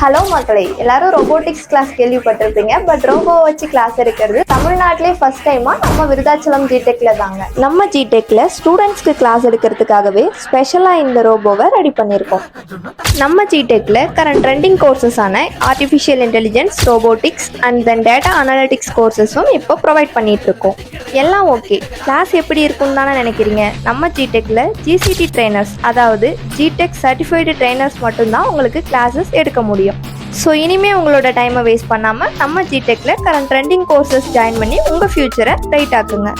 Hello மக்களே, எல்லாரும் robotics class கேள்விப்பட்டிருப்பீங்க. பட் ரோபோ வச்சு கிளாஸ் எடுக்கிறது தமிழ்நாட்டிலே ஃபர்ஸ்ட் டைமா நம்ம விருதாச்சலம் ஜிடெக்ல தாங்க. நம்ம ஜிடெக்ல ஸ்டூடெண்ட்ஸ்க்கு கிளாஸ் எடுக்கிறதுக்காகவே ஸ்பெஷலாக இந்த ரோபோவை ரெடி பண்ணியிருக்கோம். நம்ம ஜிடெக்ல கரண்ட் ட்ரெண்டிங் கோர்சஸான artificial intelligence, robotics and then data analytics கோர்சஸும் இப்போ ப்ரொவைட் பண்ணிட்டு இருக்கோம். எல்லாம் ஓகே, கிளாஸ் எப்படி இருக்குன்னு தானே நினைக்கிறீங்க? நம்ம ஜிடெக்ல ஜிசிடி ட்ரைனர்ஸ், அதாவது ஜிடெக் சர்டிஃபைடு ட்ரைனர்ஸ் மட்டும்தான் உங்களுக்கு கிளாஸஸ் எடுக்க முடியும். ஸோ இனிமேல் உங்களோட டைமை வேஸ்ட் பண்ணாமல் நம்ம ஜிடெக்ல கரண்ட் ட்ரெண்டிங் கோர்சஸ் ஜாயின் பண்ணி உங்கள் ஃபியூச்சரை ரைட் ஆக்குங்க.